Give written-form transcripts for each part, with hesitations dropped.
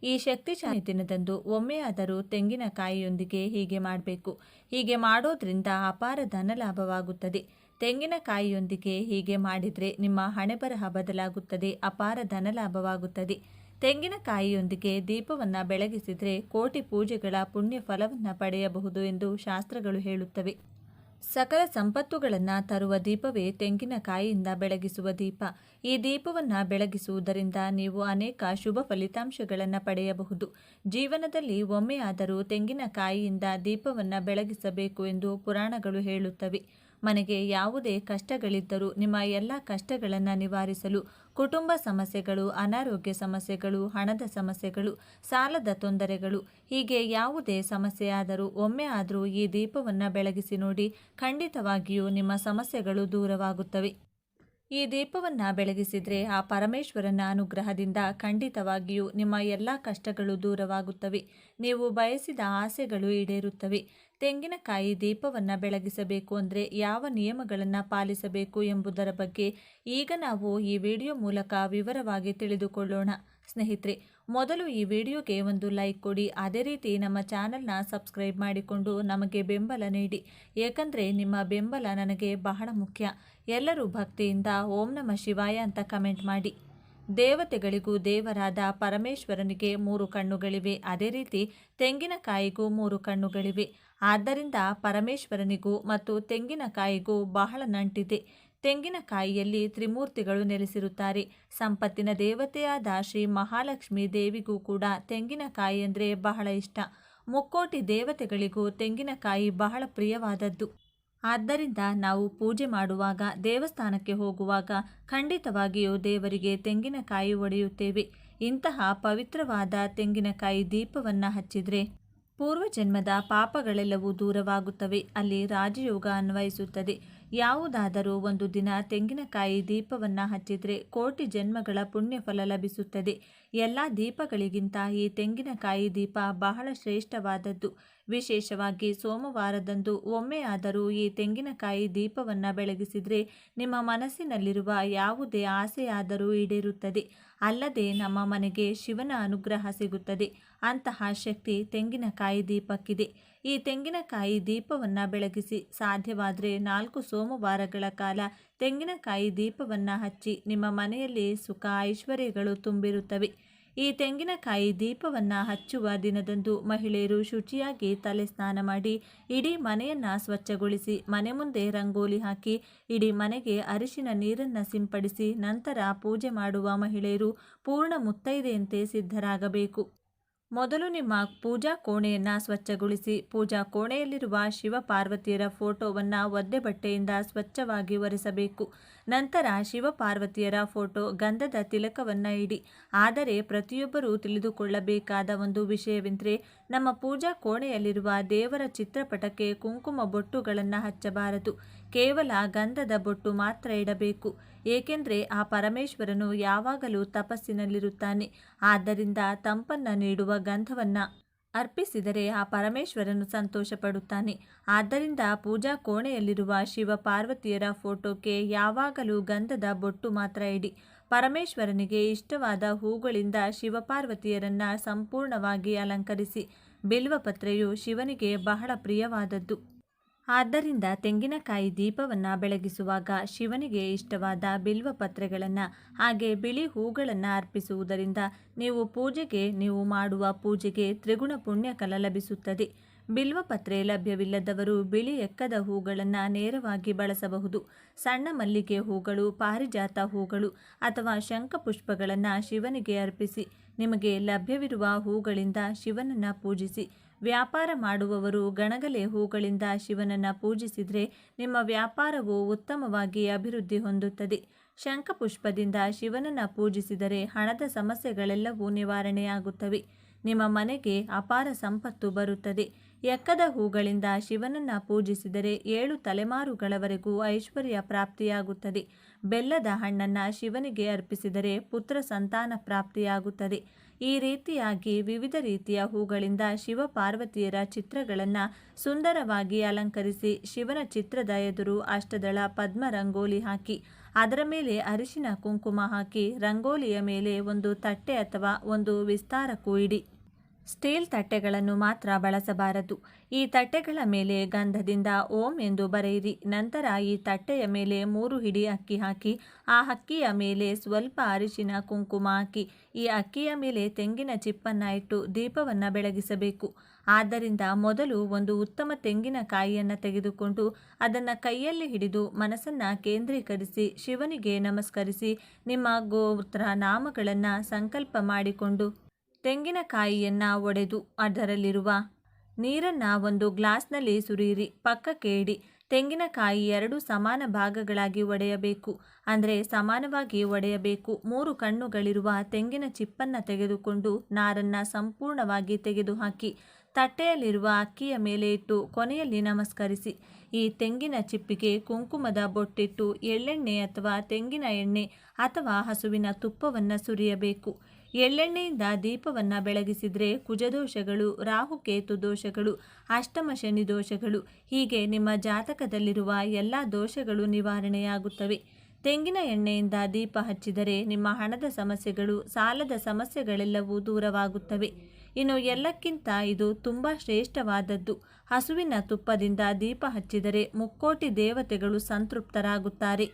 ಈ ಶಕ್ತಿಶಾಲಿ ದಿನದಂದು ಒಮ್ಮೆಯಾದರೂ ತೆಂಗಿನಕಾಯಿಯೊಂದಿಗೆ ಹೀಗೆ ಮಾಡಬೇಕು. ಹೀಗೆ ಮಾಡೋದ್ರಿಂದ ಅಪಾರ ಧನಲಾಭವಾಗುತ್ತದೆ. ತೆಂಗಿನಕಾಯಿಯೊಂದಿಗೆ ಹೀಗೆ ಮಾಡಿದರೆ ನಿಮ್ಮ ಹಣೆಬರಹ ಬದಲಾಗುತ್ತದೆ, ಅಪಾರ ಧನಲಾಭವಾಗುತ್ತದೆ. ತೆಂಗಿನಕಾಯಿಯೊಂದಿಗೆ ದೀಪವನ್ನು ಬೆಳಗಿಸಿದರೆ ಕೋಟಿ ಪೂಜೆಗಳ ಪುಣ್ಯ ಫಲವನ್ನು ಪಡೆಯಬಹುದು ಎಂದು ಶಾಸ್ತ್ರಗಳು ಹೇಳುತ್ತವೆ. ಸಕಲ ಸಂಪತ್ತುಗಳನ್ನು ತರುವ ದೀಪವೇ ತೆಂಗಿನಕಾಯಿಯಿಂದ ಬೆಳಗಿಸುವ ದೀಪ. ಈ ದೀಪವನ್ನು ಬೆಳಗಿಸುವುದರಿಂದ ನೀವು ಅನೇಕ ಶುಭ ಫಲಿತಾಂಶಗಳನ್ನು ಪಡೆಯಬಹುದು. ಜೀವನದಲ್ಲಿ ಒಮ್ಮೆಯಾದರೂ ತೆಂಗಿನಕಾಯಿಯಿಂದ ದೀಪವನ್ನು ಬೆಳಗಿಸಬೇಕು ಎಂದು ಪುರಾಣಗಳು ಹೇಳುತ್ತವೆ. ಮನೆಗೆ ಯಾವುದೇ ಕಷ್ಟಗಳಿದ್ದರೂ ನಿಮ್ಮ ಎಲ್ಲ ಕಷ್ಟಗಳನ್ನು ನಿವಾರಿಸಲು ಕುಟುಂಬ ಸಮಸ್ಯೆಗಳು, ಅನಾರೋಗ್ಯ ಸಮಸ್ಯೆಗಳು, ಹಣದ ಸಮಸ್ಯೆಗಳು, ಸಾಲದ ತೊಂದರೆಗಳು, ಹೀಗೆ ಯಾವುದೇ ಸಮಸ್ಯೆಯಾದರೂ ಒಮ್ಮೆ ಆದರೂ ಈ ದೀಪವನ್ನು ಬೆಳಗಿಸಿ ನೋಡಿ, ಖಂಡಿತವಾಗಿಯೂ ನಿಮ್ಮ ಸಮಸ್ಯೆಗಳು ದೂರವಾಗುತ್ತವೆ. ಈ ದೀಪವನ್ನು ಬೆಳಗಿಸಿದರೆ ಆ ಪರಮೇಶ್ವರನ ಅನುಗ್ರಹದಿಂದ ಖಂಡಿತವಾಗಿಯೂ ನಿಮ್ಮ ಎಲ್ಲ ಕಷ್ಟಗಳು ದೂರವಾಗುತ್ತವೆ. ನೀವು ಬಯಸಿದ ಆಸೆಗಳು ಈಡೇರುತ್ತವೆ. ತೆಂಗಿನಕಾಯಿ ದೀಪವನ್ನು ಬೆಳಗಿಸಬೇಕು ಅಂದರೆ ಯಾವ ನಿಯಮಗಳನ್ನು ಪಾಲಿಸಬೇಕು ಎಂಬುದರ ಬಗ್ಗೆ ಈಗ ನಾವು ಈ ವಿಡಿಯೋ ಮೂಲಕ ವಿವರವಾಗಿ ತಿಳಿದುಕೊಳ್ಳೋಣ. ಸ್ನೇಹಿತರೆ, ಮೊದಲು ಈ ವಿಡಿಯೋಗೆ ಒಂದು ಲೈಕ್ ಕೊಡಿ. ಅದೇ ರೀತಿ ನಮ್ಮ ಚಾನಲ್ನ ಸಬ್ಸ್ಕ್ರೈಬ್ ಮಾಡಿಕೊಂಡು ನಮಗೆ ಬೆಂಬಲ ನೀಡಿ. ಏಕೆಂದರೆ ನಿಮ್ಮ ಬೆಂಬಲ ನನಗೆ ಬಹಳ ಮುಖ್ಯ. ಎಲ್ಲರೂ ಭಕ್ತಿಯಿಂದ ಓಂ ನಮಃ ಶಿವಾಯ ಅಂತ ಕಮೆಂಟ್ ಮಾಡಿ. ದೇವತೆಗಳಿಗೂ ದೇವರಾದ ಪರಮೇಶ್ವರನಿಗೆ 3 ಕಣ್ಣುಗಳಿವೆ. ಅದೇ ರೀತಿ ತೆಂಗಿನಕಾಯಿಗೂ 3 ಕಣ್ಣುಗಳಿವೆ. ಆದ್ದರಿಂದ ಪರಮೇಶ್ವರನಿಗೂ ಮತ್ತು ತೆಂಗಿನಕಾಯಿಗೂ ಬಹಳ ನಂಟಿದೆ. ತೆಂಗಿನಕಾಯಿಯಲ್ಲಿ ತ್ರಿಮೂರ್ತಿಗಳು ನೆಲೆಸಿರುತ್ತಾರೆ. ಸಂಪತ್ತಿನ ದೇವತೆಯಾದ ಶ್ರೀ ಮಹಾಲಕ್ಷ್ಮಿ ದೇವಿಗೂ ಕೂಡ ತೆಂಗಿನಕಾಯಿ ಅಂದರೆ ಬಹಳ ಇಷ್ಟ. ಮುಕ್ಕೋಟಿ ದೇವತೆಗಳಿಗೂ ತೆಂಗಿನಕಾಯಿ ಬಹಳ ಪ್ರಿಯವಾದದ್ದು. ಆದ್ದರಿಂದ ನಾವು ಪೂಜೆ ಮಾಡುವಾಗ, ದೇವಸ್ಥಾನಕ್ಕೆ ಹೋಗುವಾಗ ಖಂಡಿತವಾಗಿಯೂ ದೇವರಿಗೆ ತೆಂಗಿನಕಾಯಿ ಒಡೆಯುತ್ತೇವೆ. ಇಂತಹ ಪವಿತ್ರವಾದ ತೆಂಗಿನಕಾಯಿ ದೀಪವನ್ನು ಹಚ್ಚಿದರೆ ಪೂರ್ವಜನ್ಮದ ಪಾಪಗಳೆಲ್ಲವೂ ದೂರವಾಗುತ್ತವೆ. ಅಲ್ಲಿ ರಾಜಯೋಗ ಅನ್ವಯಿಸುತ್ತದೆ. ಯಾವುದಾದರೂ ಒಂದು ದಿನ ತೆಂಗಿನಕಾಯಿ ದೀಪವನ್ನು ಹಚ್ಚಿದರೆ ಕೋಟಿ ಜನ್ಮಗಳ ಪುಣ್ಯ ಫಲ ಲಭಿಸುತ್ತದೆ. ಎಲ್ಲ ದೀಪಗಳಿಗಿಂತ ಈ ತೆಂಗಿನಕಾಯಿ ದೀಪ ಬಹಳ ಶ್ರೇಷ್ಠವಾದದ್ದು. ವಿಶೇಷವಾಗಿ ಸೋಮವಾರದಂದು ಒಮ್ಮೆಯಾದರೂ ಈ ತೆಂಗಿನಕಾಯಿ ದೀಪವನ್ನು ಬೆಳಗಿಸಿದರೆ ನಿಮ್ಮ ಮನಸ್ಸಿನಲ್ಲಿರುವ ಯಾವುದೇ ಆಸೆಯಾದರೂ ಈಡೇರುತ್ತದೆ. ಅಲ್ಲದೆ ನಮ್ಮ ಮನೆಗೆ ಶಿವನ ಅನುಗ್ರಹ ಸಿಗುತ್ತದೆ. ಅಂತಹ ಶಕ್ತಿ ತೆಂಗಿನಕಾಯಿ ದೀಪಕ್ಕಿದೆ. ಈ ತೆಂಗಿನಕಾಯಿ ದೀಪವನ್ನು ಬೆಳಗಿಸಿ ಸಾಧ್ಯವಾದರೆ 4 ಸೋಮವಾರಗಳ ಕಾಲ ತೆಂಗಿನಕಾಯಿ ದೀಪವನ್ನು ಹಚ್ಚಿ. ನಿಮ್ಮ ಮನೆಯಲ್ಲಿ ಸುಖ ಐಶ್ವರ್ಯಗಳು ತುಂಬಿರುತ್ತವೆ. ಈ ತೆಂಗಿನಕಾಯಿ ದೀಪವನ್ನು ಹಚ್ಚುವ ದಿನದಂದು ಮಹಿಳೆಯರು ಶುಚಿಯಾಗಿ ತಲೆ ಸ್ನಾನ ಮಾಡಿ ಇಡೀ ಮನೆಯನ್ನು ಸ್ವಚ್ಛಗೊಳಿಸಿ, ಮನೆ ಮುಂದೆ ರಂಗೋಲಿ ಹಾಕಿ, ಇಡೀ ಮನೆಗೆ ಅರಿಶಿನ ನೀರನ್ನು ಸಿಂಪಡಿಸಿ ನಂತರ ಪೂಜೆ ಮಾಡುವ ಮಹಿಳೆಯರು ಪೂರ್ಣ ಮುತ್ತೈದೆಯಂತೆ ಸಿದ್ಧರಾಗಬೇಕು. ಮೊದಲು ನಿಮ್ಮ ಪೂಜಾ ಕೋಣೆಯನ್ನು ಸ್ವಚ್ಛಗೊಳಿಸಿ. ಪೂಜಾ ಕೋಣೆಯಲ್ಲಿರುವ ಶಿವ ಪಾರ್ವತಿಯರ ಫೋಟೋವನ್ನು ಒದ್ದೆ ಬಟ್ಟೆಯಿಂದ ಸ್ವಚ್ಛವಾಗಿ ಒರೆಸಬೇಕು. ನಂತರ ಶಿವ ಪಾರ್ವತಿಯರ ಫೋಟೋ ಗಂಧದ ತಿಲಕವನ್ನು ಇಡಿ. ಆದರೆ ಪ್ರತಿಯೊಬ್ಬರೂ ತಿಳಿದುಕೊಳ್ಳಬೇಕಾದ ಒಂದು ವಿಷಯವೆಂದರೆ, ನಮ್ಮ ಪೂಜಾ ಕೋಣೆಯಲ್ಲಿರುವ ದೇವರ ಚಿತ್ರಪಟಕ್ಕೆ ಕುಂಕುಮ ಬೊಟ್ಟುಗಳನ್ನು ಹಚ್ಚಬಾರದು. ಕೇವಲ ಗಂಧದ ಬೊಟ್ಟು ಮಾತ್ರ ಇಡಬೇಕು. ಏಕೆಂದರೆ ಆ ಪರಮೇಶ್ವರನು ಯಾವಾಗಲೂ ತಪಸ್ಸಿನಲ್ಲಿರುತ್ತಾನೆ. ಆದ್ದರಿಂದ ತಂಪನ್ನು ನೀಡುವ ಗಂಧವನ್ನು ಅರ್ಪಿಸಿದರೆ ಆ ಪರಮೇಶ್ವರನು ಸಂತೋಷ ಪಡುತ್ತಾನೆ. ಆದ್ದರಿಂದ ಪೂಜಾ ಕೋಣೆಯಲ್ಲಿರುವ ಶಿವ ಪಾರ್ವತಿಯರ ಫೋಟೋಕ್ಕೆ ಯಾವಾಗಲೂ ಗಂಧದ ಬೊಟ್ಟು ಮಾತ್ರ ಇಡಿ. ಪರಮೇಶ್ವರನಿಗೆ ಇಷ್ಟವಾದ ಹೂಗಳಿಂದ ಶಿವಪಾರ್ವತಿಯರನ್ನು ಸಂಪೂರ್ಣವಾಗಿ ಅಲಂಕರಿಸಿ. ಬಿಲ್ವಪತ್ರೆಯು ಶಿವನಿಗೆ ಬಹಳ ಪ್ರಿಯವಾದದ್ದು. ಆದ್ದರಿಂದ ತೆಂಗಿನಕಾಯಿ ದೀಪವನ್ನು ಬೆಳಗಿಸುವಾಗ ಶಿವನಿಗೆ ಇಷ್ಟವಾದ ಬಿಲ್ವಪತ್ರೆಗಳನ್ನು ಹಾಗೆ ಬಿಳಿ ಹೂಗಳನ್ನು ಅರ್ಪಿಸುವುದರಿಂದ ನೀವು ಮಾಡುವ ಪೂಜೆಗೆ ತ್ರಿಗುಣ ಪುಣ್ಯಫಲ ಲಭಿಸುತ್ತದೆ. ಬಿಲ್ವಪತ್ರೆ ಲಭ್ಯವಿಲ್ಲದವರು ಬಿಳಿ ಎಕ್ಕದ ಹೂಗಳನ್ನು ನೇರವಾಗಿ ಬಳಸಬಹುದು. ಸಣ್ಣ ಮಲ್ಲಿಗೆ ಹೂಗಳು, ಪಾರಿಜಾತ ಹೂಗಳು ಅಥವಾ ಶಂಖಪುಷ್ಪಗಳನ್ನು ಶಿವನಿಗೆ ಅರ್ಪಿಸಿ. ನಿಮಗೆ ಲಭ್ಯವಿರುವ ಹೂಗಳಿಂದ ಶಿವನನ್ನು ಪೂಜಿಸಿ. ವ್ಯಾಪಾರ ಮಾಡುವವರು ಗಣಗಲೆ ಹೂಗಳಿಂದ ಶಿವನನ್ನು ಪೂಜಿಸಿದರೆ ನಿಮ್ಮ ವ್ಯಾಪಾರವು ಉತ್ತಮವಾಗಿ ಅಭಿವೃದ್ಧಿ ಹೊಂದುತ್ತದೆ. ಶಂಖಪುಷ್ಪದಿಂದ ಶಿವನನ್ನು ಪೂಜಿಸಿದರೆ ಹಣದ ಸಮಸ್ಯೆಗಳೆಲ್ಲವೂ ನಿವಾರಣೆಯಾಗುತ್ತವೆ. ನಿಮ್ಮ ಮನೆಗೆ ಅಪಾರ ಸಂಪತ್ತು ಬರುತ್ತದೆ. ಎಕ್ಕದ ಹೂಗಳಿಂದ ಶಿವನನ್ನು ಪೂಜಿಸಿದರೆ 7 ತಲೆಮಾರುಗಳವರೆಗೂ ಐಶ್ವರ್ಯ ಪ್ರಾಪ್ತಿಯಾಗುತ್ತದೆ. ಬೆಲ್ಲದ ಹಣ್ಣನ್ನು ಶಿವನಿಗೆ ಅರ್ಪಿಸಿದರೆ ಪುತ್ರ ಸಂತಾನ ಪ್ರಾಪ್ತಿಯಾಗುತ್ತದೆ. ಈ ರೀತಿಯಾಗಿ ವಿವಿಧ ರೀತಿಯ ಹೂಗಳಿಂದ ಶಿವ ಪಾರ್ವತಿಯರ ಚಿತ್ರಗಳನ್ನು ಸುಂದರವಾಗಿ ಅಲಂಕರಿಸಿ ಶಿವನ ಚಿತ್ರದ ಎದುರು ಅಷ್ಟದಳ ಪದ್ಮ ರಂಗೋಲಿ ಹಾಕಿ ಅದರ ಮೇಲೆ ಅರಿಶಿನ ಕುಂಕುಮ ಹಾಕಿ ರಂಗೋಲಿಯ ಮೇಲೆ ಒಂದು ತಟ್ಟೆ ಅಥವಾ ಒಂದು ವಿಸ್ತಾರಕ್ಕೂ ಇಡಿ. ಸ್ಟೀಲ್ ತಟ್ಟೆಗಳನ್ನು ಮಾತ್ರ ಬಳಸಬಾರದು. ಈ ತಟ್ಟೆಗಳ ಮೇಲೆ ಗಂಧದಿಂದ ಓಂ ಎಂದು ಬರೆಯಿರಿ. ನಂತರ ಈ ತಟ್ಟೆಯ ಮೇಲೆ 3 ಹಿಡಿ ಅಕ್ಕಿ ಹಾಕಿ ಆ ಅಕ್ಕಿಯ ಮೇಲೆ ಸ್ವಲ್ಪ ಅರಿಶಿನ ಕುಂಕುಮ ಹಾಕಿ ಈ ಅಕ್ಕಿಯ ಮೇಲೆ ತೆಂಗಿನ ಚಿಪ್ಪನ್ನು ಇಟ್ಟು ದೀಪವನ್ನು ಬೆಳಗಿಸಬೇಕು. ಆದ್ದರಿಂದ ಮೊದಲು ಒಂದು ಉತ್ತಮ ತೆಂಗಿನಕಾಯಿಯನ್ನು ತೆಗೆದುಕೊಂಡು ಅದನ್ನು ಕೈಯಲ್ಲಿ ಹಿಡಿದು ಮನಸ್ಸನ್ನು ಕೇಂದ್ರೀಕರಿಸಿ ಶಿವನಿಗೆ ನಮಸ್ಕರಿಸಿ ನಿಮ್ಮ ಗೋತ್ರ ನಾಮಗಳನ್ನು ಸಂಕಲ್ಪ ಮಾಡಿಕೊಂಡು ತೆಂಗಿನಕಾಯಿಯನ್ನು ಒಡೆದು ಅದರಲ್ಲಿರುವ ನೀರನ್ನು ಒಂದು ಗ್ಲಾಸ್ನಲ್ಲಿ ಸುರಿಯಿರಿ. ಪಕ್ಕಕ್ಕೆ ಇಡಿ. ತೆಂಗಿನಕಾಯಿ 2 ಸಮಾನ ಭಾಗಗಳಾಗಿ ಒಡೆಯಬೇಕು. ಅಂದರೆ ಸಮಾನವಾಗಿ ಒಡೆಯಬೇಕು. 3 ಕಣ್ಣುಗಳಿರುವ ತೆಂಗಿನ ಚಿಪ್ಪನ್ನು ತೆಗೆದುಕೊಂಡು ನಾರನ್ನು ಸಂಪೂರ್ಣವಾಗಿ ತೆಗೆದುಹಾಕಿ ತಟ್ಟೆಯಲ್ಲಿರುವ ಅಕ್ಕಿಯ ಮೇಲೆ ಇಟ್ಟು ಕೊನೆಯಲ್ಲಿ ನಮಸ್ಕರಿಸಿ. ಈ ತೆಂಗಿನ ಚಿಪ್ಪಿಗೆ ಕುಂಕುಮದ ಬೊಟ್ಟಿಟ್ಟು ಎಳ್ಳೆಣ್ಣೆ ಅಥವಾ ತೆಂಗಿನ ಎಣ್ಣೆ ಅಥವಾ ಹಸುವಿನ ತುಪ್ಪವನ್ನು ಸುರಿಯಬೇಕು. ಎಳ್ಳೆಣ್ಣೆಯಿಂದ ದೀಪವನ್ನು ಬೆಳಗಿಸಿದರೆ ಕುಜದೋಷಗಳು, ರಾಹುಕೇತು ದೋಷಗಳು, ಅಷ್ಟಮ ಶನಿ ದೋಷಗಳು ಹೀಗೆ ನಿಮ್ಮ ಜಾತಕದಲ್ಲಿರುವ ಎಲ್ಲ ದೋಷಗಳು ನಿವಾರಣೆಯಾಗುತ್ತವೆ. ತೆಂಗಿನ ಎಣ್ಣೆಯಿಂದ ದೀಪ ಹಚ್ಚಿದರೆ ನಿಮ್ಮ ಹಣದ ಸಮಸ್ಯೆಗಳು, ಸಾಲದ ಸಮಸ್ಯೆಗಳೆಲ್ಲವೂ ದೂರವಾಗುತ್ತವೆ. ಇನ್ನು ಎಲ್ಲಕ್ಕಿಂತ ಇದು ತುಂಬ ಶ್ರೇಷ್ಠವಾದದ್ದು. ಹಸುವಿನ ತುಪ್ಪದಿಂದ ದೀಪ ಹಚ್ಚಿದರೆ ಮುಕ್ಕೋಟಿ ದೇವತೆಗಳು ಸಂತೃಪ್ತರಾಗುತ್ತಾರೆ.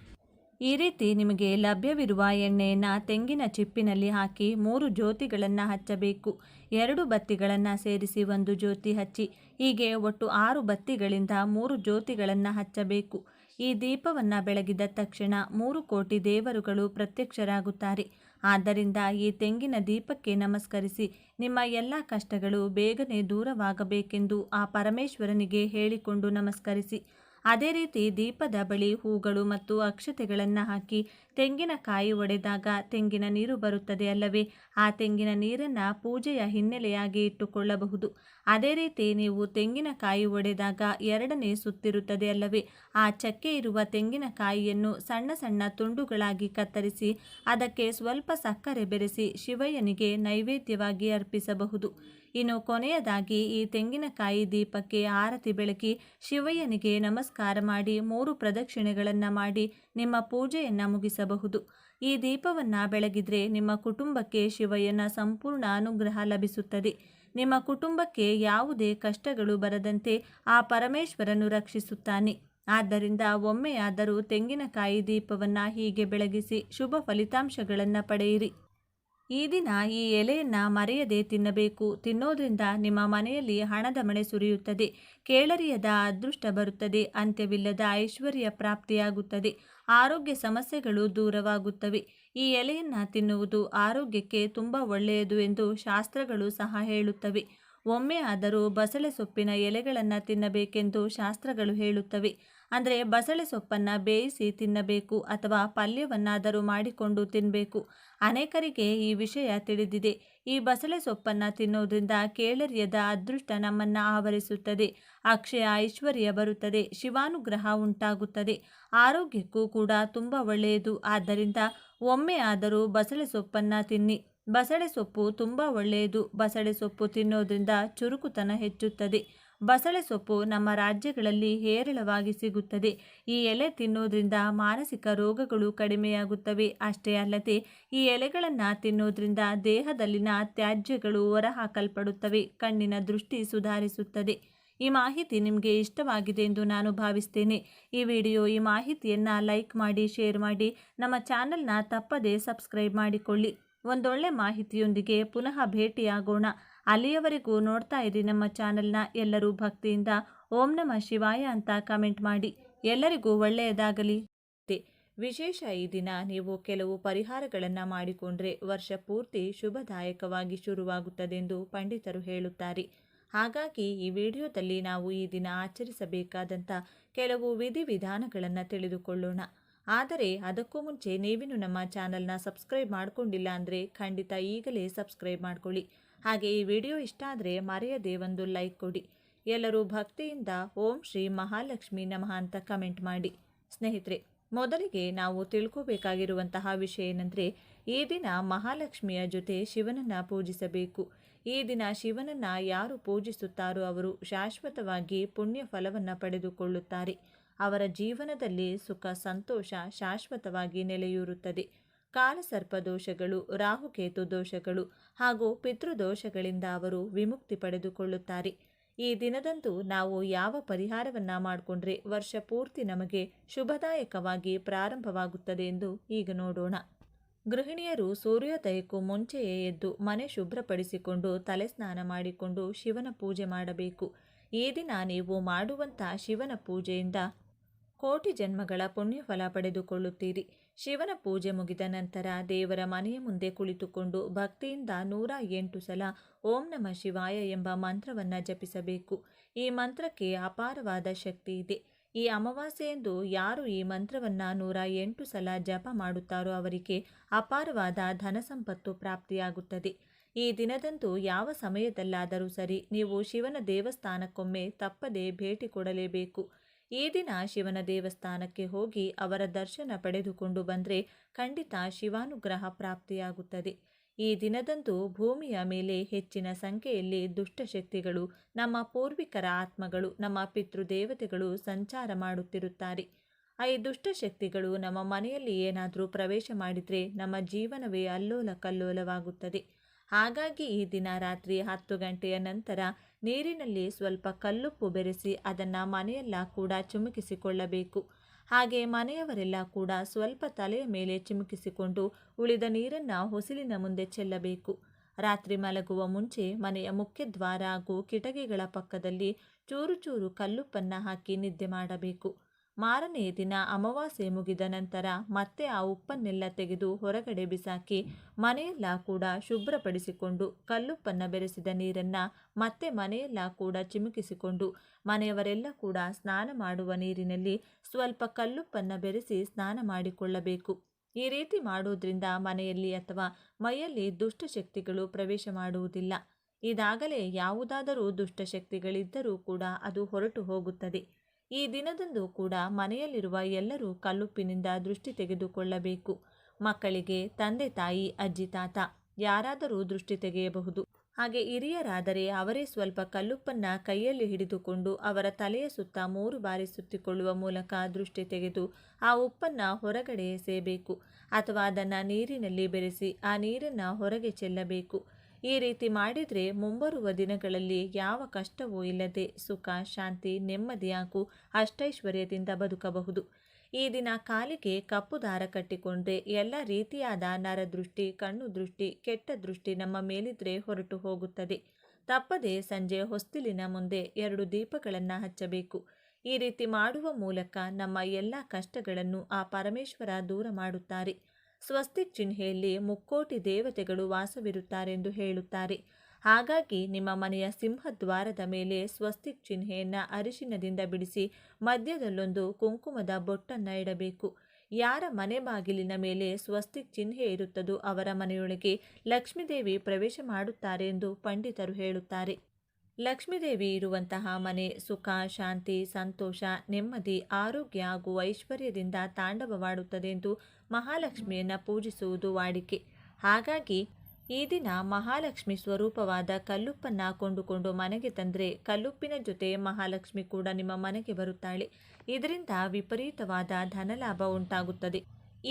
ಈ ರೀತಿ ನಿಮಗೆ ಲಭ್ಯವಿರುವ ಎಣ್ಣೆಯನ್ನು ತೆಂಗಿನ ಚಿಪ್ಪಿನಲ್ಲಿ ಹಾಕಿ 3 ಜ್ಯೋತಿಗಳನ್ನು ಹಚ್ಚಬೇಕು. 2 ಬತ್ತಿಗಳನ್ನು ಸೇರಿಸಿ 1 ಜ್ಯೋತಿ ಹಚ್ಚಿ ಹೀಗೆ ಒಟ್ಟು 6 ಬತ್ತಿಗಳಿಂದ 3 ಜ್ಯೋತಿಗಳನ್ನು ಹಚ್ಚಬೇಕು. ಈ ದೀಪವನ್ನು ಬೆಳಗಿದ ತಕ್ಷಣ 3 ಕೋಟಿ ದೇವರುಗಳು ಪ್ರತ್ಯಕ್ಷರಾಗುತ್ತಾರೆ. ಆದ್ದರಿಂದ ಈ ತೆಂಗಿನ ದೀಪಕ್ಕೆ ನಮಸ್ಕರಿಸಿ ನಿಮ್ಮ ಎಲ್ಲ ಕಷ್ಟಗಳು ಬೇಗನೆ ದೂರವಾಗಬೇಕೆಂದು ಆ ಪರಮೇಶ್ವರನಿಗೆ ಹೇಳಿಕೊಂಡು ನಮಸ್ಕರಿಸಿ. ಅದೇ ರೀತಿ ದೀಪದ ಬಳಿ ಹೂಗಳು ಮತ್ತು ಅಕ್ಷತೆಗಳನ್ನು ಹಾಕಿ ತೆಂಗಿನಕಾಯಿ ಒಡೆದಾಗ ತೆಂಗಿನ ನೀರು ಬರುತ್ತದೆ ಅಲ್ಲವೇ, ಆ ತೆಂಗಿನ ನೀರನ್ನು ಪೂಜೆಯ ಹಿನ್ನೆಲೆಯಾಗಿ ಇಟ್ಟುಕೊಳ್ಳಬಹುದು. ಅದೇ ರೀತಿ ನೀವು ತೆಂಗಿನಕಾಯಿ ಒಡೆದಾಗ 2ನೇ ಸುತ್ತಿರುತ್ತದೆ ಅಲ್ಲವೇ, ಆ ಚಕ್ಕೆ ಇರುವ ತೆಂಗಿನಕಾಯಿಯನ್ನು ಸಣ್ಣ ಸಣ್ಣ ತುಂಡುಗಳಾಗಿ ಕತ್ತರಿಸಿ ಅದಕ್ಕೆ ಸ್ವಲ್ಪ ಸಕ್ಕರೆ ಬೆರೆಸಿ ಶಿವಯ್ಯನಿಗೆ ನೈವೇದ್ಯವಾಗಿ ಅರ್ಪಿಸಬಹುದು. ಇನ್ನು ಕೊನೆಯದಾಗಿ ಈ ತೆಂಗಿನಕಾಯಿ ದೀಪಕ್ಕೆ ಆರತಿ ಬೆಳಗಿ ಶಿವಯ್ಯನಿಗೆ ನಮಸ್ಕಾರ ಮಾಡಿ 3 ಪ್ರದಕ್ಷಿಣೆಗಳನ್ನು ಮಾಡಿ ನಿಮ್ಮ ಪೂಜೆಯನ್ನು ಮುಗಿಸಬಹುದು. ಈ ದೀಪವನ್ನು ಬೆಳಗಿದ್ರೆ ನಿಮ್ಮ ಕುಟುಂಬಕ್ಕೆ ಶಿವಯ್ಯನ ಸಂಪೂರ್ಣ ಅನುಗ್ರಹ ಲಭಿಸುತ್ತದೆ. ನಿಮ್ಮ ಕುಟುಂಬಕ್ಕೆ ಯಾವುದೇ ಕಷ್ಟಗಳು ಬರದಂತೆ ಆ ಪರಮೇಶ್ವರನು ರಕ್ಷಿಸುತ್ತಾನೆ. ಆದ್ದರಿಂದ ಒಮ್ಮೆಯಾದರೂ ತೆಂಗಿನಕಾಯಿ ದೀಪವನ್ನು ಹೀಗೆ ಬೆಳಗಿಸಿ ಶುಭ ಫಲಿತಾಂಶಗಳನ್ನು ಪಡೆಯಿರಿ. ಈ ದಿನ ಈ ಎಲೆಯನ್ನು ಮರೆಯದೆ ತಿನ್ನಬೇಕು. ತಿನ್ನೋದ್ರಿಂದ ನಿಮ್ಮ ಮನೆಯಲ್ಲಿ ಹಣದ ಮಳೆ ಸುರಿಯುತ್ತದೆ, ಕೇಳರಿಯದ ಅದೃಷ್ಟ ಬರುತ್ತದೆ, ಅಂತ್ಯವಿಲ್ಲದ ಐಶ್ವರ್ಯ ಪ್ರಾಪ್ತಿಯಾಗುತ್ತದೆ, ಆರೋಗ್ಯ ಸಮಸ್ಯೆಗಳು ದೂರವಾಗುತ್ತವೆ. ಈ ಎಲೆಯನ್ನು ತಿನ್ನುವುದು ಆರೋಗ್ಯಕ್ಕೆ ತುಂಬ ಒಳ್ಳೆಯದು ಎಂದು ಶಾಸ್ತ್ರಗಳು ಸಹ ಹೇಳುತ್ತವೆ. ಒಮ್ಮೆ ಆದರೂ ಬಸಳೆ ಸೊಪ್ಪಿನ ಎಲೆಗಳನ್ನು ತಿನ್ನಬೇಕೆಂದು ಶಾಸ್ತ್ರಗಳು ಹೇಳುತ್ತವೆ. ಅಂದರೆ ಬಸಳೆ ಸೊಪ್ಪನ್ನು ಬೇಯಿಸಿ ತಿನ್ನಬೇಕು ಅಥವಾ ಪಲ್ಯವನ್ನಾದರೂ ಮಾಡಿಕೊಂಡು ತಿನ್ನಬೇಕು. ಅನೇಕರಿಗೆ ಈ ವಿಷಯ ತಿಳಿದಿದೆ. ಈ ಬಸಳೆ ಸೊಪ್ಪನ್ನು ತಿನ್ನೋದ್ರಿಂದ ಕೇಳರಿಯದ ಅದೃಷ್ಟ ನಮ್ಮನ್ನು ಆವರಿಸುತ್ತದೆ, ಅಕ್ಷಯ ಐಶ್ವರ್ಯ ಬರುತ್ತದೆ, ಶಿವಾನುಗ್ರಹ ಉಂಟಾಗುತ್ತದೆ, ಆರೋಗ್ಯಕ್ಕೂ ಕೂಡ ತುಂಬ ಒಳ್ಳೆಯದು. ಆದ್ದರಿಂದ ಒಮ್ಮೆ ಆದರೂ ಬಸಳೆ ಸೊಪ್ಪನ್ನು ತಿನ್ನಿ. ಬಸಳೆ ಸೊಪ್ಪು ತುಂಬ ಒಳ್ಳೆಯದು. ಬಸಳೆ ಸೊಪ್ಪು ತಿನ್ನೋದ್ರಿಂದ ಚುರುಕುತನ ಹೆಚ್ಚುತ್ತದೆ. ಬಸಳೆ ಸೊಪ್ಪು ನಮ್ಮ ರಾಜ್ಯಗಳಲ್ಲಿ ಹೇರಳವಾಗಿ ಸಿಗುತ್ತದೆ. ಈ ಎಲೆ ತಿನ್ನೋದ್ರಿಂದ ಮಾನಸಿಕ ರೋಗಗಳು ಕಡಿಮೆಯಾಗುತ್ತವೆ. ಅಷ್ಟೇ ಅಲ್ಲದೆ ಈ ಎಲೆಗಳನ್ನು ತಿನ್ನೋದ್ರಿಂದ ದೇಹದಲ್ಲಿನ ತ್ಯಾಜ್ಯಗಳು ಹೊರಹಾಕಲ್ಪಡುತ್ತವೆ, ಕಣ್ಣಿನ ದೃಷ್ಟಿ ಸುಧಾರಿಸುತ್ತದೆ. ಈ ಮಾಹಿತಿ ನಿಮಗೆ ಇಷ್ಟವಾಗಿದೆ ಎಂದು ನಾನು ಭಾವಿಸ್ತೇನೆ. ಈ ಮಾಹಿತಿಯನ್ನು ಲೈಕ್ ಮಾಡಿ, ಶೇರ್ ಮಾಡಿ, ನಮ್ಮ ಚಾನಲ್ನ ತಪ್ಪದೇ ಸಬ್ಸ್ಕ್ರೈಬ್ ಮಾಡಿಕೊಳ್ಳಿ. ಒಂದೊಳ್ಳೆ ಮಾಹಿತಿಯೊಂದಿಗೆ ಪುನಃ ಭೇಟಿಯಾಗೋಣ. ಅಲ್ಲಿಯವರೆಗೂ ನೋಡ್ತಾ ಇರಿ ನಮ್ಮ ಚಾನಲ್ನ. ಎಲ್ಲರೂ ಭಕ್ತಿಯಿಂದ ಓಂ ನಮಃ ಶಿವಾಯ ಅಂತ ಕಮೆಂಟ್ ಮಾಡಿ. ಎಲ್ಲರಿಗೂ ಒಳ್ಳೆಯದಾಗಲಿ. ವಿಶೇಷ ಈ ದಿನ ನೀವು ಕೆಲವು ಪರಿಹಾರಗಳನ್ನು ಮಾಡಿಕೊಂಡ್ರೆ ವರ್ಷ ಪೂರ್ತಿ ಶುಭದಾಯಕವಾಗಿ ಶುರುವಾಗುತ್ತದೆಂದು ಪಂಡಿತರು ಹೇಳುತ್ತಾರೆ. ಹಾಗಾಗಿ ಈ ವಿಡಿಯೋದಲ್ಲಿ ನಾವು ಈ ದಿನ ಆಚರಿಸಬೇಕಾದಂಥ ಕೆಲವು ವಿಧಿವಿಧಾನಗಳನ್ನು ತಿಳಿದುಕೊಳ್ಳೋಣ. ಆದರೆ ಅದಕ್ಕೂ ಮುಂಚೆ ನೀವಿನ್ನು ನಮ್ಮ ಚಾನಲ್ನ ಸಬ್ಸ್ಕ್ರೈಬ್ ಮಾಡಿಕೊಂಡಿಲ್ಲ ಅಂದರೆ ಖಂಡಿತ ಈಗಲೇ ಸಬ್ಸ್ಕ್ರೈಬ್ ಮಾಡಿಕೊಳ್ಳಿ. ಹಾಗೆ ಈ ವಿಡಿಯೋ ಇಷ್ಟ ಆದರೆ ಮರೆಯದೆ ಒಂದು ಲೈಕ್ ಕೊಡಿ. ಎಲ್ಲರೂ ಭಕ್ತಿಯಿಂದ ಓಂ ಶ್ರೀ ಮಹಾಲಕ್ಷ್ಮಿ ನಮಃ ಅಂತ ಕಮೆಂಟ್ ಮಾಡಿ. ಸ್ನೇಹಿತರೆ, ಮೊದಲಿಗೆ ನಾವು ತಿಳ್ಕೋಬೇಕಾಗಿರುವಂತಹ ವಿಷಯ ಏನಂದರೆ, ಈ ದಿನ ಮಹಾಲಕ್ಷ್ಮಿಯ ಜೊತೆ ಶಿವನನ್ನು ಪೂಜಿಸಬೇಕು. ಈ ದಿನ ಶಿವನನ್ನು ಯಾರು ಪೂಜಿಸುತ್ತಾರೋ ಅವರು ಶಾಶ್ವತವಾಗಿ ಪುಣ್ಯ ಫಲವನ್ನು ಪಡೆದುಕೊಳ್ಳುತ್ತಾರೆ. ಅವರ ಜೀವನದಲ್ಲಿ ಸುಖ ಸಂತೋಷ ಶಾಶ್ವತವಾಗಿ ನೆಲೆಯೂರುತ್ತದೆ. ಕಾಲಸರ್ಪ ದೋಷಗಳು, ರಾಹುಕೇತು ದೋಷಗಳು ಹಾಗೂ ಪಿತೃದೋಷಗಳಿಂದ ಅವರು ವಿಮುಕ್ತಿ ಪಡೆದುಕೊಳ್ಳುತ್ತಾರೆ. ಈ ದಿನದಂದು ನಾವು ಯಾವ ಪರಿಹಾರವನ್ನ ಮಾಡಿಕೊಂಡ್ರೆ ವರ್ಷ ಪೂರ್ತಿ ನಮಗೆ ಶುಭದಾಯಕವಾಗಿ ಪ್ರಾರಂಭವಾಗುತ್ತದೆ ಎಂದು ಈಗ ನೋಡೋಣ. ಗೃಹಿಣಿಯರು ಸೂರ್ಯೋದಯಕ್ಕೂ ಮುಂಚೆಯೇ ಎದ್ದು ಮನೆ ಶುಭ್ರಪಡಿಸಿಕೊಂಡು ತಲೆ ಸ್ನಾನ ಮಾಡಿಕೊಂಡು ಶಿವನ ಪೂಜೆ ಮಾಡಬೇಕು. ಈ ದಿನ ನೀವು ಮಾಡುವಂಥ ಶಿವನ ಪೂಜೆಯಿಂದ ಕೋಟಿ ಜನ್ಮಗಳ ಪುಣ್ಯಫಲ ಪಡೆದುಕೊಳ್ಳುತ್ತೀರಿ. ಶಿವನ ಪೂಜೆ ಮುಗಿದ ನಂತರ ದೇವರ ಮನೆಯ ಮುಂದೆ ಕುಳಿತುಕೊಂಡು ಭಕ್ತಿಯಿಂದ 108 ಸಲ ಓಂ ನಮಃ ಶಿವಾಯ ಎಂಬ ಮಂತ್ರವನ್ನು ಜಪಿಸಬೇಕು. ಈ ಮಂತ್ರಕ್ಕೆ ಅಪಾರವಾದ ಶಕ್ತಿ ಇದೆ. ಈ ಅಮಾವಾಸ್ಯೆಯಂದು ಯಾರು ಈ ಮಂತ್ರವನ್ನು 108 ಸಲ ಜಪ ಮಾಡುತ್ತಾರೋ ಅವರಿಗೆ ಅಪಾರವಾದ ಧನ ಸಂಪತ್ತು ಪ್ರಾಪ್ತಿಯಾಗುತ್ತದೆ. ಈ ದಿನದಂದು ಯಾವ ಸಮಯದಲ್ಲಾದರೂ ಸರಿ ನೀವು ಶಿವನ ದೇವಸ್ಥಾನಕ್ಕೊಮ್ಮೆ ತಪ್ಪದೆ ಭೇಟಿ ಕೊಡಲೇಬೇಕು. ಈ ದಿನ ಶಿವನ ದೇವಸ್ಥಾನಕ್ಕೆ ಹೋಗಿ ಅವರ ದರ್ಶನ ಪಡೆದುಕೊಂಡು ಬಂದರೆ ಖಂಡಿತ ಶಿವಾನುಗ್ರಹ ಪ್ರಾಪ್ತಿಯಾಗುತ್ತದೆ. ಈ ದಿನದಂದು ಭೂಮಿಯ ಮೇಲೆ ಹೆಚ್ಚಿನ ಸಂಖ್ಯೆಯಲ್ಲಿ ದುಷ್ಟಶಕ್ತಿಗಳು, ನಮ್ಮ ಪೂರ್ವಿಕರ ಆತ್ಮಗಳು, ನಮ್ಮ ಪಿತೃದೇವತೆಗಳು ಸಂಚಾರ ಮಾಡುತ್ತಿರುತ್ತಾರೆ. ಈ ದುಷ್ಟಶಕ್ತಿಗಳು ನಮ್ಮ ಮನೆಯಲ್ಲಿ ಏನಾದರೂ ಪ್ರವೇಶ ಮಾಡಿದರೆ ನಮ್ಮ ಜೀವನವೇ ಅಲ್ಲೋಲ ಕಲ್ಲೋಲವಾಗುತ್ತದೆ. ಹಾಗಾಗಿ ಈ ದಿನ ರಾತ್ರಿ 10 ಗಂಟೆಯ ನಂತರ ನೀರಿನಲ್ಲಿ ಸ್ವಲ್ಪ ಕಲ್ಲುಪ್ಪು ಬೆರೆಸಿ ಅದನ್ನು ಮನೆಯೆಲ್ಲ ಕೂಡ ಚಿಮುಕಿಸಿಕೊಳ್ಳಬೇಕು. ಹಾಗೆ ಮನೆಯವರೆಲ್ಲ ಕೂಡ ಸ್ವಲ್ಪ ತಲೆಯ ಮೇಲೆ ಚಿಮುಕಿಸಿಕೊಂಡು ಉಳಿದ ನೀರನ್ನು ಹೊಸಿಲಿನ ಮುಂದೆ ಚೆಲ್ಲಬೇಕು. ರಾತ್ರಿ ಮಲಗುವ ಮುಂಚೆ ಮನೆಯ ಮುಖ್ಯದ್ವಾರ ಹಾಗೂ ಕಿಟಕಿಗಳ ಪಕ್ಕದಲ್ಲಿ ಚೂರು ಚೂರು ಕಲ್ಲುಪ್ಪನ್ನು ಹಾಕಿ ನಿದ್ದೆ ಮಾಡಬೇಕು. ಮಾರನೇ ದಿನ ಅಮಾವಾಸ್ಯೆ ಮುಗಿದ ನಂತರ ಮತ್ತೆ ಆ ಉಪ್ಪನ್ನೆಲ್ಲ ತೆಗೆದು ಹೊರಗಡೆ ಬಿಸಾಕಿ ಮನೆಯೆಲ್ಲ ಕೂಡ ಶುಭ್ರಪಡಿಸಿಕೊಂಡು ಕಲ್ಲುಪ್ಪನ್ನು ಬೆರೆಸಿದ ನೀರನ್ನು ಮತ್ತೆ ಮನೆಯೆಲ್ಲ ಕೂಡ ಚಿಮುಕಿಸಿಕೊಂಡು ಮನೆಯವರೆಲ್ಲ ಕೂಡ ಸ್ನಾನ ಮಾಡುವ ನೀರಿನಲ್ಲಿ ಸ್ವಲ್ಪ ಕಲ್ಲುಪ್ಪನ್ನು ಬೆರೆಸಿ ಸ್ನಾನ ಮಾಡಿಕೊಳ್ಳಬೇಕು. ಈ ರೀತಿ ಮಾಡೋದ್ರಿಂದ ಮನೆಯಲ್ಲಿ ಅಥವಾ ಮೈಯಲ್ಲಿ ದುಷ್ಟಶಕ್ತಿಗಳು ಪ್ರವೇಶ ಮಾಡುವುದಿಲ್ಲ. ಇದಾಗಲೇ ಯಾವುದಾದರೂ ದುಷ್ಟಶಕ್ತಿಗಳಿದ್ದರೂ ಕೂಡ ಅದು ಹೊರಟು ಹೋಗುತ್ತದೆ. ಈ ದಿನದಂದು ಕೂಡ ಮನೆಯಲ್ಲಿರುವ ಎಲ್ಲರೂ ಕಲ್ಲುಪ್ಪಿನಿಂದ ದೃಷ್ಟಿ ತೆಗೆದುಕೊಳ್ಳಬೇಕು. ಮಕ್ಕಳಿಗೆ ತಂದೆ ತಾಯಿ ಅಜ್ಜಿ ತಾತ ಯಾರಾದರೂ ದೃಷ್ಟಿ ತೆಗೆಯಬಹುದು. ಹಾಗೆ ಹಿರಿಯರಾದರೆ ಅವರೇ ಸ್ವಲ್ಪ ಕಲ್ಲುಪ್ಪನ್ನು ಕೈಯಲ್ಲಿ ಹಿಡಿದುಕೊಂಡು ಅವರ ತಲೆಯ ಸುತ್ತ 3 ಬಾರಿ ಸುತ್ತಿಕೊಳ್ಳುವ ಮೂಲಕ ದೃಷ್ಟಿ ತೆಗೆದು ಆ ಉಪ್ಪನ್ನು ಹೊರಗಡೆ ಎಸೆಯಬೇಕು ಅಥವಾ ಅದನ್ನು ನೀರಿನಲ್ಲಿ ಬೆರೆಸಿ ಆ ನೀರನ್ನು ಹೊರಗೆ ಚೆಲ್ಲಬೇಕು. ಈ ರೀತಿ ಮಾಡಿದರೆ ಮುಂಬರುವ ದಿನಗಳಲ್ಲಿ ಯಾವ ಕಷ್ಟವೂ ಇಲ್ಲದೆ ಸುಖ ಶಾಂತಿ ನೆಮ್ಮದಿ ಹಾಗೂ ಅಷ್ಟೈಶ್ವರ್ಯದಿಂದ ಬದುಕಬಹುದು. ಈ ದಿನ ಕಾಲಿಗೆ ಕಪ್ಪು ದಾರ ಕಟ್ಟಿಕೊಂಡ್ರೆ ಎಲ್ಲ ರೀತಿಯಾದ ನರದೃಷ್ಟಿ, ಕಣ್ಣು ದೃಷ್ಟಿ, ಕೆಟ್ಟ ದೃಷ್ಟಿ ನಮ್ಮ ಮೇಲಿದ್ರೆ ಹೊರಟು ಹೋಗುತ್ತದೆ. ತಪ್ಪದೆ ಸಂಜೆ ಹೊಸ್ತಿಲಿನ ಮುಂದೆ 2 ದೀಪಗಳನ್ನು ಹಚ್ಚಬೇಕು. ಈ ರೀತಿ ಮಾಡುವ ಮೂಲಕ ನಮ್ಮ ಎಲ್ಲ ಕಷ್ಟಗಳನ್ನು ಆ ಪರಮೇಶ್ವರ ದೂರ ಮಾಡುತ್ತಾರೆ. ಸ್ವಸ್ತಿಕ್ ಚಿಹ್ನೆಯಲ್ಲಿ ಮುಕ್ಕೋಟಿ ದೇವತೆಗಳು ವಾಸವಿರುತ್ತಾರೆಂದು ಹೇಳುತ್ತಾರೆ. ಹಾಗಾಗಿ ನಿಮ್ಮ ಮನೆಯ ಸಿಂಹದ್ವಾರದ ಮೇಲೆ ಸ್ವಸ್ತಿಕ್ ಚಿಹ್ನೆಯನ್ನು ಅರಿಶಿನದಿಂದ ಬಿಡಿಸಿ ಮಧ್ಯದಲ್ಲೊಂದು ಕುಂಕುಮದ ಬೊಟ್ಟನ್ನು ಇಡಬೇಕು. ಯಾರ ಮನೆ ಬಾಗಿಲಿನ ಮೇಲೆ ಸ್ವಸ್ತಿಕ್ ಚಿಹ್ನೆ ಇರುತ್ತದೋ ಅವರ ಮನೆಯೊಳಗೆ ಲಕ್ಷ್ಮೀದೇವಿ ಪ್ರವೇಶ ಮಾಡುತ್ತಾರೆ ಎಂದು ಪಂಡಿತರು ಹೇಳುತ್ತಾರೆ. ಲಕ್ಷ್ಮೀದೇವಿ ಇರುವಂತಹ ಮನೆ ಸುಖ ಶಾಂತಿ ಸಂತೋಷ ನೆಮ್ಮದಿ ಆರೋಗ್ಯ ಹಾಗೂ ಐಶ್ವರ್ಯದಿಂದ ತಾಂಡವವಾಡುತ್ತದೆ ಎಂದು ಮಹಾಲಕ್ಷ್ಮಿಯನ್ನು ಪೂಜಿಸುವುದು ವಾಡಿಕೆ. ಹಾಗಾಗಿ ಈ ದಿನ ಮಹಾಲಕ್ಷ್ಮಿ ಸ್ವರೂಪವಾದ ಕಲ್ಲುಪ್ಪನ್ನು ಕೊಂಡುಕೊಂಡು ಮನೆಗೆ ತಂದರೆ ಕಲ್ಲುಪ್ಪಿನ ಜೊತೆ ಮಹಾಲಕ್ಷ್ಮಿ ಕೂಡ ನಿಮ್ಮ ಮನೆಗೆ ಬರುತ್ತಾಳೆ. ಇದರಿಂದ ವಿಪರೀತವಾದ ಧನಲಾಭ ಉಂಟಾಗುತ್ತದೆ.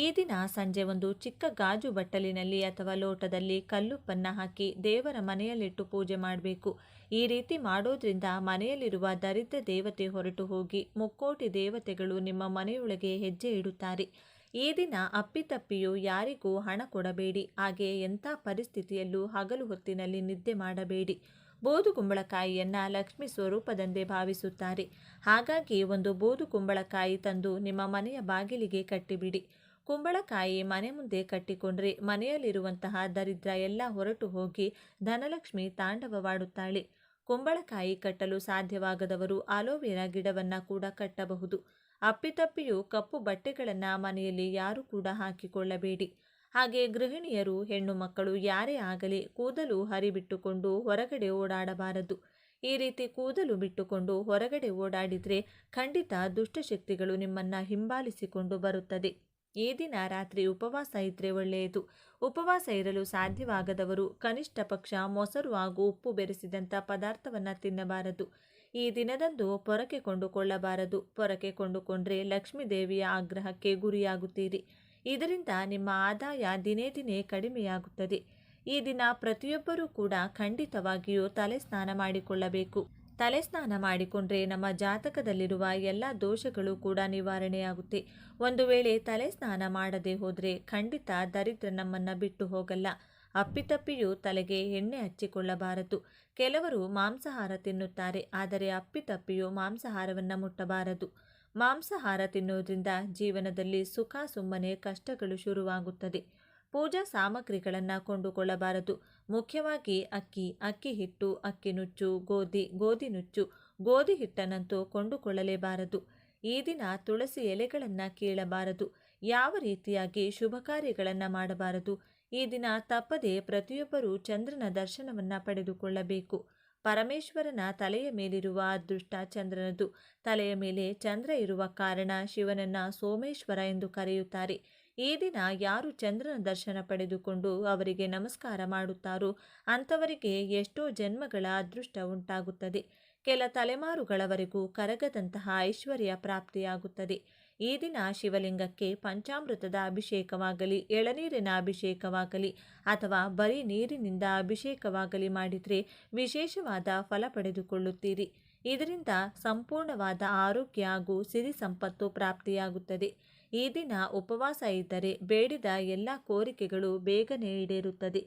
ಈ ದಿನ ಸಂಜೆ ಒಂದು ಚಿಕ್ಕ ಗಾಜು ಬಟ್ಟಲಿನಲ್ಲಿ ಅಥವಾ ಲೋಟದಲ್ಲಿ ಕಲ್ಲುಪ್ಪನ್ನು ಹಾಕಿ ದೇವರ ಮನೆಯಲ್ಲಿಟ್ಟು ಪೂಜೆ ಮಾಡಬೇಕು. ಈ ರೀತಿ ಮಾಡೋದ್ರಿಂದ ಮನೆಯಲ್ಲಿರುವ ದರಿದ್ರ ದೇವತೆ ಹೊರಟು ಹೋಗಿ ಮುಕ್ಕೋಟಿ ದೇವತೆಗಳು ನಿಮ್ಮ ಮನೆಯೊಳಗೆ ಹೆಜ್ಜೆ ಇಡುತ್ತಾರೆ. ಈ ದಿನ ಅಪ್ಪಿತಪ್ಪಿಯೂ ಯಾರಿಗೂ ಹಣ ಕೊಡಬೇಡಿ. ಹಾಗೆ ಎಂಥ ಪರಿಸ್ಥಿತಿಯಲ್ಲೂ ಹಗಲು ಹೊತ್ತಿನಲ್ಲಿ ನಿದ್ದೆ ಮಾಡಬೇಡಿ. ಬೂದು ಕುಂಬಳಕಾಯಿಯನ್ನು ಲಕ್ಷ್ಮಿ ಸ್ವರೂಪದಂದೇ ಭಾವಿಸುತ್ತಾರೆ. ಹಾಗಾಗಿ ಒಂದು ಬೂದು ಕುಂಬಳಕಾಯಿ ತಂದು ನಿಮ್ಮ ಮನೆಯ ಬಾಗಿಲಿಗೆ ಕಟ್ಟಿಬಿಡಿ. ಕುಂಬಳಕಾಯಿ ಮನೆ ಮುಂದೆ ಕಟ್ಟಿಕೊಂಡ್ರೆ ಮನೆಯಲ್ಲಿರುವಂತಹ ದರಿದ್ರ ಎಲ್ಲ ಹೊರಟು ಹೋಗಿ ಧನಲಕ್ಷ್ಮಿ ತಾಂಡವವಾಡುತ್ತಾಳೆ. ಕುಂಬಳಕಾಯಿ ಕಟ್ಟಲು ಸಾಧ್ಯವಾಗದವರು ಅಲೋವೆರಾ ಗಿಡವನ್ನು ಕೂಡ ಕಟ್ಟಬಹುದು. ಅಪ್ಪಿತಪ್ಪಿಯೂ ಕಪ್ಪು ಬಟ್ಟೆಗಳನ್ನು ಮನೆಯಲ್ಲಿ ಯಾರೂ ಕೂಡ ಹಾಕಿಕೊಳ್ಳಬೇಡಿ. ಹಾಗೆ ಗೃಹಿಣಿಯರು ಹೆಣ್ಣು ಮಕ್ಕಳು ಯಾರೇ ಆಗಲಿ ಕೂದಲು ಹರಿಬಿಟ್ಟುಕೊಂಡು ಹೊರಗಡೆ ಓಡಾಡಬಾರದು. ಈ ರೀತಿ ಕೂದಲು ಬಿಟ್ಟುಕೊಂಡು ಹೊರಗಡೆ ಓಡಾಡಿದರೆ ಖಂಡಿತ ದುಷ್ಟಶಕ್ತಿಗಳು ನಿಮ್ಮನ್ನು ಹಿಂಬಾಲಿಸಿಕೊಂಡು ಬರುತ್ತದೆ. ಈ ದಿನ ರಾತ್ರಿ ಉಪವಾಸ ಇದ್ದರೆ ಒಳ್ಳೆಯದು. ಉಪವಾಸ ಇರಲು ಸಾಧ್ಯವಾಗದವರು ಕನಿಷ್ಠ ಪಕ್ಷ ಮೊಸರು ಹಾಗೂ ಉಪ್ಪು ಬೆರೆಸಿದಂಥ ಪದಾರ್ಥವನ್ನು ತಿನ್ನಬಾರದು. ಈ ದಿನದಂದು ಪೊರಕೆ ಕೊಂಡುಕೊಳ್ಳಬಾರದು. ಪೊರಕೆ ಕೊಂಡುಕೊಂಡ್ರೆ ಲಕ್ಷ್ಮೀ ದೇವಿಯ ಆಗ್ರಹಕ್ಕೆ ಗುರಿಯಾಗುತ್ತೀರಿ. ಇದರಿಂದ ನಿಮ್ಮ ಆದಾಯ ದಿನೇ ದಿನೇ ಕಡಿಮೆಯಾಗುತ್ತದೆ. ಈ ದಿನ ಪ್ರತಿಯೊಬ್ಬರೂ ಕೂಡ ಖಂಡಿತವಾಗಿಯೂ ತಲೆ ಸ್ನಾನ ಮಾಡಿಕೊಳ್ಳಬೇಕು. ತಲೆ ಸ್ನಾನ ಮಾಡಿಕೊಂಡ್ರೆ ನಮ್ಮ ಜಾತಕದಲ್ಲಿರುವ ಎಲ್ಲ ದೋಷಗಳು ಕೂಡ ನಿವಾರಣೆಯಾಗುತ್ತೆ. ಒಂದು ವೇಳೆ ತಲೆ ಸ್ನಾನ ಮಾಡದೆ ಹೋದರೆ ಖಂಡಿತ ದರಿದ್ರ ನಮ್ಮನ್ನು ಬಿಟ್ಟು ಹೋಗಲ್ಲ. ಅಪ್ಪಿತಪ್ಪಿಯೂ ತಲೆಗೆ ಎಣ್ಣೆ ಹಚ್ಚಿಕೊಳ್ಳಬಾರದು. ಕೆಲವರು ಮಾಂಸಾಹಾರ ತಿನ್ನುತ್ತಾರೆ, ಆದರೆ ಅಪ್ಪಿತಪ್ಪಿಯೂ ಮಾಂಸಾಹಾರವನ್ನು ಮುಟ್ಟಬಾರದು. ಮಾಂಸಾಹಾರ ತಿನ್ನುವುದರಿಂದ ಜೀವನದಲ್ಲಿ ಸುಖ ಸುಮ್ಮನೆ ಕಷ್ಟಗಳು ಶುರುವಾಗುತ್ತದೆ. ಪೂಜಾ ಸಾಮಗ್ರಿಗಳನ್ನು ಕೊಂಡುಕೊಳ್ಳಬಾರದು. ಮುಖ್ಯವಾಗಿ ಅಕ್ಕಿ ಹಿಟ್ಟು, ಅಕ್ಕಿ ನುಚ್ಚು, ಗೋಧಿ ನುಚ್ಚು, ಗೋಧಿ ಹಿಟ್ಟನ್ನಂತೂ ಕೊಂಡುಕೊಳ್ಳಲೇಬಾರದು. ಈ ದಿನ ತುಳಸಿ ಎಲೆಗಳನ್ನು ಕೀಳಬಾರದು. ಯಾವ ರೀತಿಯಾಗಿ ಶುಭ ಕಾರ್ಯಗಳನ್ನು ಮಾಡಬಾರದು. ಈ ದಿನ ತಪ್ಪದೆ ಪ್ರತಿಯೊಬ್ಬರೂ ಚಂದ್ರನ ದರ್ಶನವನ್ನು ಪಡೆದುಕೊಳ್ಳಬೇಕು. ಪರಮೇಶ್ವರನ ತಲೆಯ ಮೇಲಿರುವ ಅದೃಷ್ಟ ಚಂದ್ರನದು. ತಲೆಯ ಮೇಲೆ ಚಂದ್ರ ಇರುವ ಕಾರಣ ಶಿವನನ್ನ ಸೋಮೇಶ್ವರ ಎಂದು ಕರೆಯುತ್ತಾರೆ. ಈ ದಿನ ಯಾರು ಚಂದ್ರನ ದರ್ಶನ ಪಡೆದುಕೊಂಡು ಅವರಿಗೆ ನಮಸ್ಕಾರ ಮಾಡುತ್ತಾರೋ ಅಂಥವರಿಗೆ ಎಷ್ಟೋ ಜನ್ಮಗಳ ಅದೃಷ್ಟ ಉಂಟಾಗುತ್ತದೆ. ಕೆಲ ತಲೆಮಾರುಗಳವರೆಗೂ ಕರಗದಂತಹ ಐಶ್ವರ್ಯ ಪ್ರಾಪ್ತಿಯಾಗುತ್ತದೆ. ಈ ದಿನ ಶಿವಲಿಂಗಕ್ಕೆ ಪಂಚಾಮೃತದ ಅಭಿಷೇಕವಾಗಲಿ, ಎಳನೀರಿನ ಅಭಿಷೇಕವಾಗಲಿ ಅಥವಾ ಬರೀ ನೀರಿನಿಂದ ಅಭಿಷೇಕವಾಗಲಿ ಮಾಡಿದರೆ ವಿಶೇಷವಾದ ಫಲ ಪಡೆದುಕೊಳ್ಳುತ್ತೀರಿ. ಇದರಿಂದ ಸಂಪೂರ್ಣವಾದ ಆರೋಗ್ಯ ಹಾಗೂ ಸಿರಿ ಸಂಪತ್ತು ಪ್ರಾಪ್ತಿಯಾಗುತ್ತದೆ. ಈ ದಿನ ಉಪವಾಸ ಇದ್ದರೆ ಬೇಡಿದ ಎಲ್ಲ ಕೋರಿಕೆಗಳು ಬೇಗನೆ ಈಡೇರುತ್ತದೆ.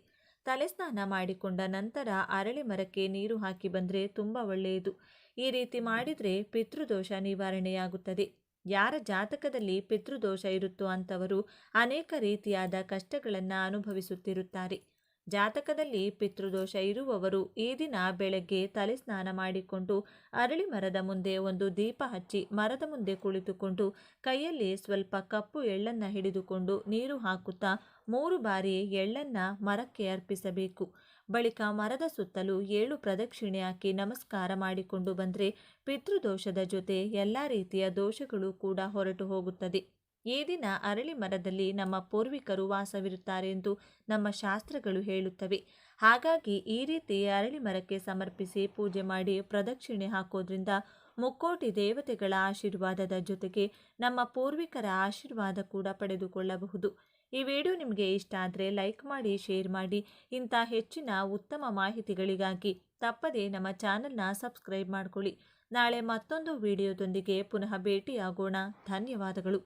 ತಲೆಸ್ನಾನ ಮಾಡಿಕೊಂಡ ನಂತರ ಅರಳಿ ಮರಕ್ಕೆ ನೀರು ಹಾಕಿ ಬಂದರೆ ತುಂಬ ಒಳ್ಳೆಯದು. ಈ ರೀತಿ ಮಾಡಿದರೆ ಪಿತೃದೋಷ ನಿವಾರಣೆಯಾಗುತ್ತದೆ. ಯಾರ ಜಾತಕದಲ್ಲಿ ಪಿತೃದೋಷ ಇರುತ್ತೋ ಅಂಥವರು ಅನೇಕ ರೀತಿಯಾದ ಕಷ್ಟಗಳನ್ನು ಅನುಭವಿಸುತ್ತಿರುತ್ತಾರೆ. ಜಾತಕದಲ್ಲಿ ಪಿತೃದೋಷ ಇರುವವರು ಈ ದಿನ ಬೆಳಗ್ಗೆ ತಲೆ ಸ್ನಾನ ಮಾಡಿಕೊಂಡು ಅರಳಿ ಮರದ ಮುಂದೆ ಒಂದು ದೀಪ ಹಚ್ಚಿ ಮರದ ಮುಂದೆ ಕುಳಿತುಕೊಂಡು ಕೈಯಲ್ಲಿ ಸ್ವಲ್ಪ ಕಪ್ಪು ಎಳ್ಳನ್ನು ಹಿಡಿದುಕೊಂಡು ನೀರು ಹಾಕುತ್ತಾ 3 ಬಾರಿ ಎಳ್ಳನ್ನು ಮರಕ್ಕೆ ಅರ್ಪಿಸಬೇಕು. ಬಳಿಕ ಮರದ ಸುತ್ತಲೂ 7 ಪ್ರದಕ್ಷಿಣೆ ಹಾಕಿ ನಮಸ್ಕಾರ ಮಾಡಿಕೊಂಡು ಬಂದರೆ ಪಿತೃದೋಷದ ಜೊತೆ ಎಲ್ಲ ರೀತಿಯ ದೋಷಗಳು ಕೂಡ ಹೊರಟು ಹೋಗುತ್ತದೆ. ಈ ದಿನ ಅರಳಿ ಮರದಲ್ಲಿ ನಮ್ಮ ಪೂರ್ವಿಕರು ವಾಸವಿರುತ್ತಾರೆ ಎಂದು ನಮ್ಮ ಶಾಸ್ತ್ರಗಳು ಹೇಳುತ್ತವೆ. ಹಾಗಾಗಿ ಈ ರೀತಿ ಅರಳಿ ಮರಕ್ಕೆ ಸಮರ್ಪಿಸಿ ಪೂಜೆ ಮಾಡಿ ಪ್ರದಕ್ಷಿಣೆ ಹಾಕೋದ್ರಿಂದ ಮುಕ್ಕೋಟಿ ದೇವತೆಗಳ ಆಶೀರ್ವಾದದ ಜೊತೆಗೆ ನಮ್ಮ ಪೂರ್ವಿಕರ ಆಶೀರ್ವಾದ ಕೂಡ ಪಡೆದುಕೊಳ್ಳಬಹುದು. ಈ ವಿಡಿಯೋ ನಿಮಗೆ ಇಷ್ಟ ಆದರೆ ಲೈಕ್ ಮಾಡಿ, ಶೇರ್ ಮಾಡಿ. ಇಂಥ ಹೆಚ್ಚಿನ ಉತ್ತಮ ಮಾಹಿತಿಗಳಿಗಾಗಿ ತಪ್ಪದೇ ನಮ್ಮ ಚಾನಲ್ನ ಸಬ್ಸ್ಕ್ರೈಬ್ ಮಾಡಿಕೊಳ್ಳಿ. ನಾಳೆ ಮತ್ತೊಂದು ವಿಡಿಯೋದೊಂದಿಗೆ ಪುನಃ ಭೇಟಿಯಾಗೋಣ. ಧನ್ಯವಾದಗಳು.